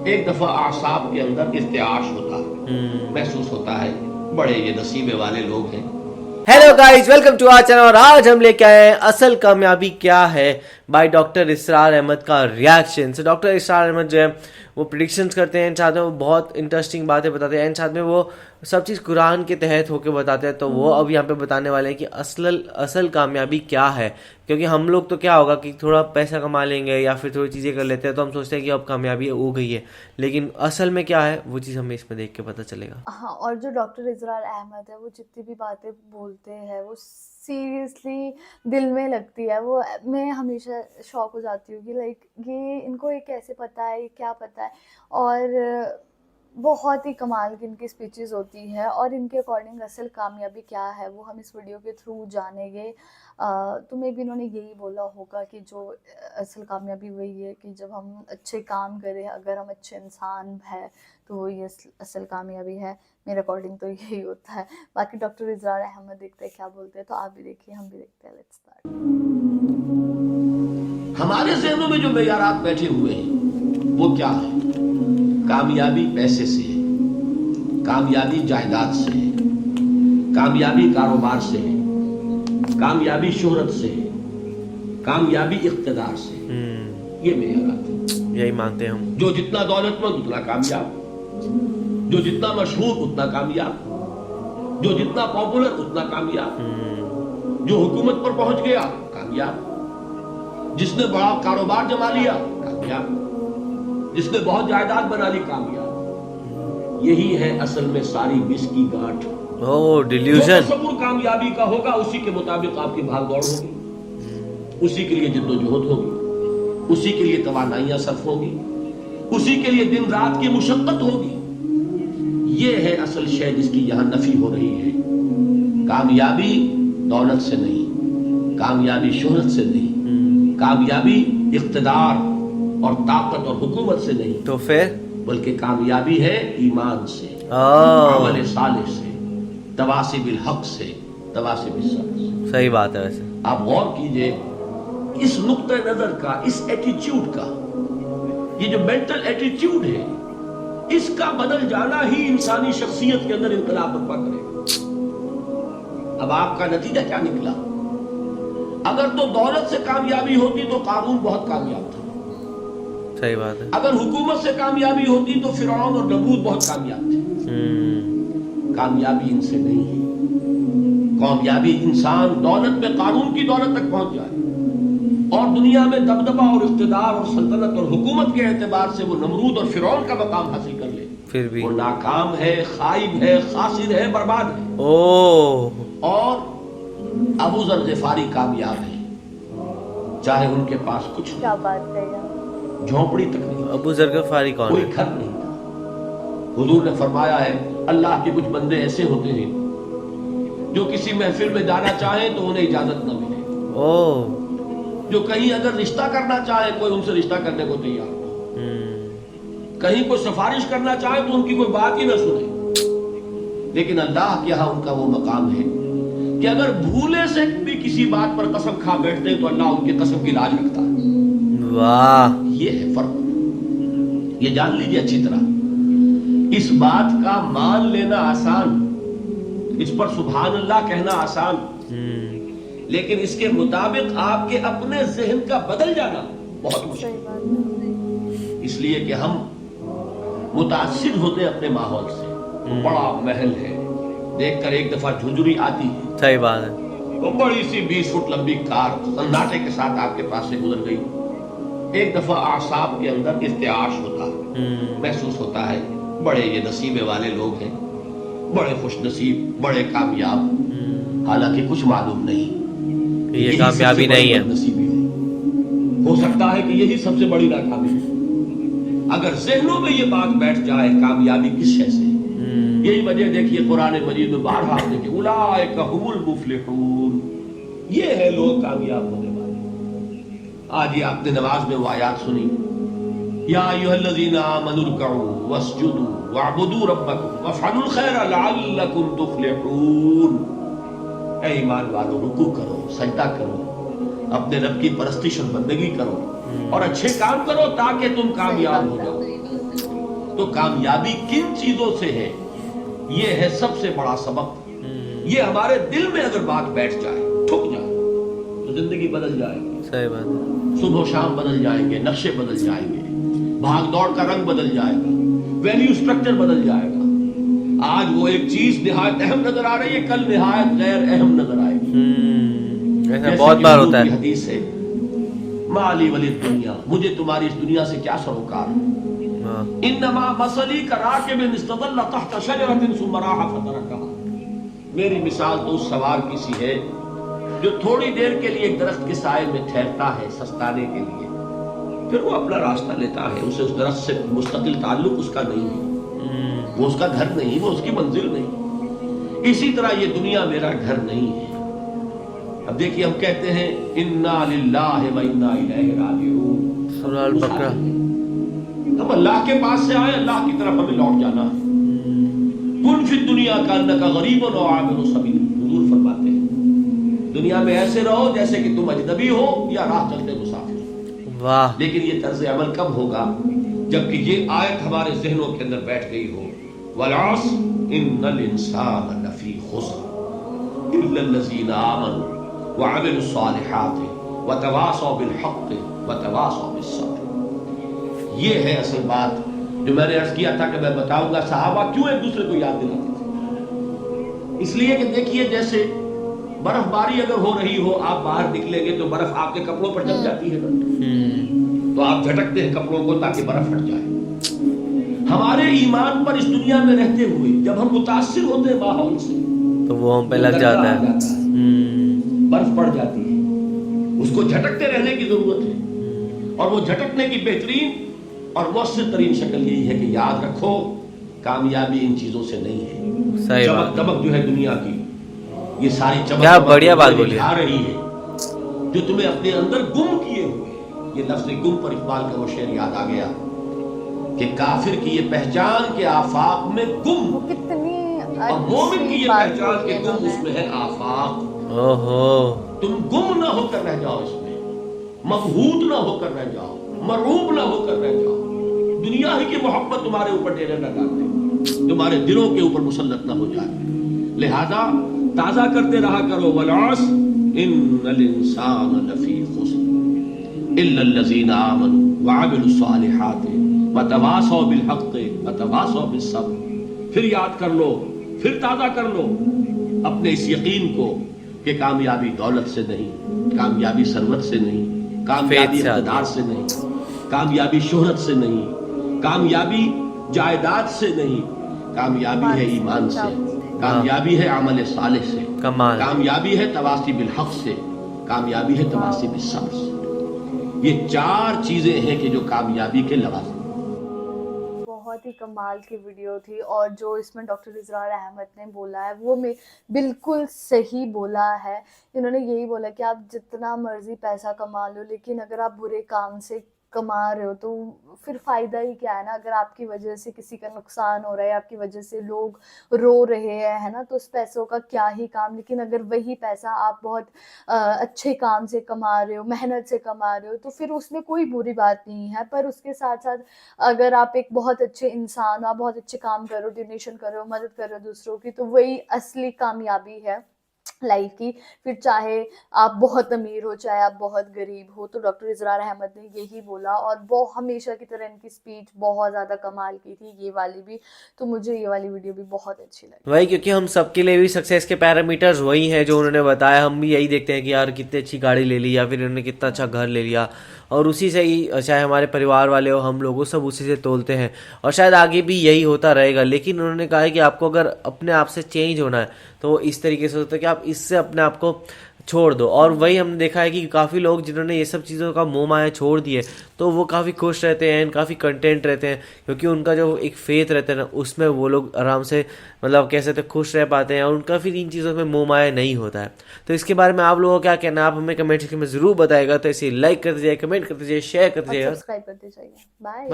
ایک دفعہ اعصاب کے اندر ارتعاش ہوتا ہے، محسوس ہوتا ہے بڑے یہ نصیبے والے لوگ ہیں. Hello guys, welcome to our channel. اور آج ہم لے کے آئے ہیں اصل کامیابی کیا ہے بائی ڈاکٹر اسرار احمد کا ریاکشن. سے ڈاکٹر اسرار احمد جو ہے وہ پریڈکشنز کرتے ہیں، ساتھ میں وہ بہت انٹرسٹنگ باتیں بتاتے ہیں، اینڈ ساتھ میں وہ سب چیز قرآن کے تحت ہو کے بتاتے ہیں. تو وہ اب یہاں پہ بتانے والے ہیں کہ اصل کامیابی کیا ہے. کیونکہ ہم لوگ تو کیا ہوگا کہ تھوڑا پیسہ کما لیں گے یا پھر تھوڑی چیزیں کر لیتے ہیں تو ہم سوچتے ہیں کہ اب کامیابی ہو گئی ہے، لیکن اصل میں کیا ہے وہ چیز ہمیں اس میں دیکھ کے پتہ چلے گا. ہاں، اور جو ڈاکٹر اسرار احمد ہے وہ جتنی بھی باتیں بولتے ہیں وہ سیریسلی دل میں لگتی ہے. وہ میں ہمیشہ شوق ہو جاتی ہوں کہ لائک یہ ان کو یہ کیسے پتہ ہے، یہ کیا پتہ ہے. اور بہت ہی کمال کی ان کی اسپیچز ہوتی ہے، اور ان کے اکارڈنگ اصل کامیابی کیا ہے وہ ہم اس ویڈیو کے تھرو جانیں گے. تو میں بھی انہوں نے یہی بولا ہوگا کہ جو اصل کامیابی وہی ہے کہ جب ہم اچھے کام کریں، اگر ہم اچھے انسان ہیں تو وہی اصل کامیابی ہے. میرے اکارڈنگ تو یہی ہوتا ہے. باقی ڈاکٹر اسرار احمد دیکھتے ہیں کیا بولتے ہیں، تو آپ بھی دیکھیے، ہم بھی دیکھتے ہیں. Let's start. ہمارے ذہنوں میں جو معیارات بیٹھے ہوئے ہیں وہ کیا ہے؟ کامیابی پیسے سے ہے، کامیابی جائیداد سے ہے، کامیابی کاروبار سے ہے، کامیابی شہرت سے ہے، کامیابی اقتدار سے ہے. یہ معیارات ہیں. یہی مانتے ہیں ہم. جو جتنا دولت مند اتنا کامیاب، جو جتنا مشہور اتنا کامیاب، جو جتنا پاپولر اتنا کامیاب، جو حکومت پر پہنچ گیا کامیاب، جس نے بڑا کاروبار جما لیا کامیاب، جس نے بہت جائیداد بنا لی کامیاب. یہی ہے اصل میں ساری مس کی گانٹھ. ڈیلیوژن. تصور کامیابی کا ہوگا اسی کے مطابق آپ کی بھاگ دوڑ ہوگی، اسی کے لیے جد و جہد ہوگی، اسی کے لیے توانائیاں صرف ہوگی، اسی کے لیے دن رات کی مشقت ہوگی. یہ ہے اصل شے جس کی یہاں نفی ہو رہی ہے. کامیابی دولت سے نہیں، کامیابی شہرت سے نہیں، کامیابی اقتدار اور طاقت اور حکومت سے نہیں، تو پھر بلکہ کامیابی ہے ایمان سے، عمل صالح سے، تواصی بالحق سے، تواصی بالصبر سے. صحیح بات ہے. ویسے آپ غور کیجئے اس نقطہ نظر کا، اس ایٹیچیوڈ کا، یہ جو مینٹل ایٹیچیوڈ ہے اس کا بدل جانا ہی انسانی شخصیت کے اندر انقلاب برپا کرے گا. اب آپ کا نتیجہ کیا نکلا؟ اگر تو دولت سے کامیابی ہوتی تو قارون بہت کامیاب تھا. صحیح بات ہے. اگر حکومت سے کامیابی ہوتی تو فرعون اور نمرود بہت کامیاب تھے. کامیابی ان سے نہیں ہے. کامیابی انسان دولت میں قارون کی دولت تک پہنچ جائے اور دنیا میں دبدبہ اور اقتدار اور سلطنت اور حکومت کے اعتبار سے وہ نمرود اور فرعون کا مقام حاصل کر لے، پھر بھی وہ ناکام ہے، خائب ہے، خاسر ہے، برباد ہے. اور ابو ذر غفاری کامیاب ہے، چاہے ان کے پاس کچھ کیا بات ہے یار. جھونپڑی تک نہیں، ابو ذر غفاری کون کوئی ہے؟ گھر نہیں تھا. حضور نے فرمایا ہے اللہ کے کچھ بندے ایسے ہوتے ہیں جو کسی محفل میں جانا چاہیں تو انہیں اجازت نہ ملے، جو کہیں اگر رشتہ کرنا چاہیں کوئی ان سے رشتہ کرنے کو تیار نہ، کہیں کوئی سفارش کرنا چاہیں تو ان کی کوئی بات ہی نہ سنے. لیکن اللہ کے ہاں ان کا وہ مقام ہے کہ اگر بھولے سے بھی کسی بات پر قسم کھا بیٹھتے تو اللہ ان کی قسم کی لاج رکھتا ہے. واہ، یہ ہے فرق. یہ جان لیجیے اچھی طرح. اس بات کا مان لینا آسان، اس پر سبحان اللہ کہنا آسان، لیکن اس کے مطابق آپ کے اپنے ذہن کا بدل جانا بہت مشکل. صحیح بات ہے. اس لیے کہ ہم متاثر ہوتے اپنے ماحول سے. بڑا محل ہے، دیکھ کر ایک دفعہ جھنجھری آتی ہے، صحیح بات ہے. وہ بڑی سی 20 فٹ لمبی کار سناٹے کے ساتھ آپ کے پاس سے گزر گئی. ایک دفعہ اعصاب کے اندر ارتعاش ہوتا ہے، محسوس ہوتا ہے بڑے یہ نصیبے والے لوگ ہیں، بڑے خوش نصیب، بڑے کامیاب. حالانکہ کچھ معلوم نہیں یہ کامیابی نہیں ہے. نصیبی ہو سکتا ہے کہ یہی سب سے بڑی ناکامی ہے. اگر ذہنوں میں یہ بات بیٹھ جائے کامیابی کس شے سے. یہی وجہ دیکھیے قرآن مجید میں بارہا آپ دیکھیے اولئک هم المفلحون، یہ ہے لوگ کامیاب ہونے والے. آج یہ آپ نے نماز میں وہ آیات سنی، یا ایھا الذین آمنوا ارکعوا واسجدوا واعبدوا ربکم وافعلوا الخیر لعلکم تفلحون. اے ایمان والو، رکوع کرو، سجدہ کرو، اپنے رب کی پرستش اور بندگی کرو اور اچھے کام کرو تاکہ تم کامیاب ہو جاؤ. तो कामयाबी किन चीजों से है, ये है सबसे बड़ा सबक। ये हमारे दिल में अगर बात बैठ जाए, ठुक जाए, तो जिंदगी बदल जाएगी। सही बात है। सुबह शाम बदल जाएंगे, नक्शे बदल जाएंगे, भाग दौड़ का रंग बदल जाएगा, वैल्यू स्ट्रक्चर बदल जाएगा। आज वो एक चीज निहायत अहम नजर आ रही है, कल निहायत गैर अहम नजर आएगी। ऐसा बहुत बार होता है। हदीस है, माली वली दुनिया, मुझे तुम्हारी इस दुनिया से क्या सरोकार। इन्नमा मसली कराकिबिन इस्तदल्ला तहत शजरतिन सुम्मा राहा फतरकहा। मेरी मिसाल तो उस सवार की सी है जो थोड़ी देर के लिए एक दरख्त के साए में ठहरता है सस्ताने के लिए, फिर वो अपना रास्ता लेता है। उसे उस दरख्त से मुस्तकिल ताल्लुक उसका नहीं है, वो उसका घर नहीं, वो उसकी मंजिल नहीं। इसी तरह ये दुनिया मेरा घर नहीं है। अब देखिए, हम कहते हैं इन्ना लिल्लाहि व इन्ना इलैहि राजिऊन। सूरह अल-बकरा। हम अल्लाह के पास से आए, अल्लाह की तरफ हमें लौट जाना है। कुन फिद दुनिया का अन्नका गरीबुन व आबिरु सबील। हुजूर फरमाते हैं दुनिया में ऐसे रहो जैसे कि तुम अजनबी हो या राह चलते मुसाफिर। वाह। लेकिन ये तर्ज अमल कब होगा? जबकि ये आयत हमारे जहनों के अंदर बैठ गई हो। वल अस्र इन्नल इंसान लफी खुस्र इल्लल लज़ीना आमनु व अमिलुस सालिहात व तवासौ बिल हक़्क़ व तवासौ बिस सब्र। ये है असल बात जो मैंने अर्ज किया था कि मैं बताऊंगा सहाबा क्यों एक दूसरे को याद दिलाते थे। इसलिए कि देखिए, जैसे बर्फबारी अगर हो रही हो, आप बाहर निकलेंगे तो बर्फ आपके कपड़ों पर जम जाती है ना, तो आप झटकते हैं कपड़ों को ताकि बर्फ हट जाए। हमारे ईमान पर इस दुनिया में रहते हुए जब हम मुतासिर होते हैं माहौल से, तो वो हम पे लग जाता है, बर्फ पड़ जाती है। उसको झटकते रहने की जरूरत है, और वो झटकने की बेहतरीन और मौसर तरीन शक्ल यही है कि याद रखो, कामयाबी इन चीजों से नहीं है। चमक दमक जो है दुनिया की, ये सारी चमक क्या बढ़िया बात बोली आ रही है जो तुम्हें अपने अंदर गुम किए हुए। ये लफ्ज़ गुम पर इकबाल का वो शेर याद आ गया कि काफिर की ये पहचान के आफाक में गुम, कितनी और मोमिन की ये पहचान के गुम उसमें है आफाक। ओहो। तुम गुम ना होकर रह जाओ इसमें, मबहूत ना होकर रह जाओ, मरूब ना होकर रह जाओ। दुनिया ही की मोहब्बत तुम्हारे ऊपर डेरे न डाल दे, तुम्हारे दिलों के ऊपर मुसल्लत ना हो जाए। लिहाजा ताजा करते रहा करो, वल अस्र इन्नल इंसान लफी खुस्र इल्लल लज़ीना आमनु व अमिलुस सालिहात व तवासौ बिल हक़्क़ व तवासौ बिस सब्र। फिर याद कर लो, फिर ताजा कर लो अपने इस यकीन को कि कामयाबी दौलत से नहीं, कामयाबी सरवत से नहीं, कामयाबी इक़्तिदार से नहीं, कामयाबी शोहरत से नहीं, कामयाबी जायदाद से नहीं, कामयाबी है ईमान से, कामयाबी है अमल सालिह से, कामयाबी है तवासी बिल हक़ से, कामयाबी है तवासी बिल सब्र से। ये चार चीजें हैं कि जो कामयाबी के लवाज़िम। बहुत ही कमाल की वीडियो थी, और जो इसमें डॉक्टर इजरार अहमद ने बोला है वो मैं बिल्कुल सही बोला है। इन्होंने यही बोला कि आप जितना मर्जी पैसा कमा लो, लेकिन अगर आप बुरे काम से कमा रहे हो तो फिर फ़ायदा ही क्या है ना। अगर आपकी वजह से किसी का नुकसान हो रहा है, आपकी वजह से लोग रो रहे हैं, है ना, तो उस पैसों का क्या ही काम। लेकिन अगर वही पैसा आप बहुत अच्छे काम से कमा रहे हो, मेहनत से कमा रहे हो, तो फिर उसमें कोई बुरी बात नहीं है। पर उसके साथ साथ अगर आप एक बहुत अच्छे इंसान हो, आप बहुत अच्छे काम कर रहे हो, डोनेशन कर रहे हो, मदद कर रहे हो दूसरों की, तो वही असली कामयाबी है लाइफ की। फिर चाहे आप बहुत अमीर हो, चाहे आप बहुत गरीब हो, तो डॉक्टर इजरार अहमद ने यही बोला। और वो हमेशा की तरह इनकी स्पीच बहुत ज़्यादा कमाल की थी, ये वाली भी। तो मुझे ये वाली वीडियो भी बहुत अच्छी लगी। वही, क्योंकि हम सबके लिए भी सक्सेस के पैरामीटर्स वही हैं जो उन्होंने बताया। हम भी यही देखते हैं कि यार कितनी अच्छी गाड़ी ले ली, या फिर उन्होंने कितना अच्छा घर ले लिया, और उसी से ही चाहे हमारे परिवार वाले हो, हम लोग सब उसी से तोलते हैं, और शायद आगे भी यही होता रहेगा। लेकिन उन्होंने कहा है कि आपको अगर अपने आप से चेंज होना है तो इस तरीके से होता है कि आप इससे अपने आप को छोड़ दो। और वही हमने देखा है कि काफ़ी लोग जिन्होंने ये सब चीज़ों का मोह माया छोड़ दिए, तो वो काफ़ी खुश रहते हैं, काफ़ी कंटेंट रहते हैं, क्योंकि उनका जो एक फेथ रहता है ना, उसमें वो लोग आराम से मतलब कैसे तो खुश रह पाते हैं, और उनका फिर इन चीज़ों में मोह माया नहीं होता है। तो इसके बारे में आप लोगों को क्या कहना है, आप हमें कमेंट सेक्शन में ज़रूर बताएगा। तो इसे लाइक करते जाइए, कमेंट करते जाइए, शेयर करते जाइए, सब्सक्राइब करते जाइए। बाय।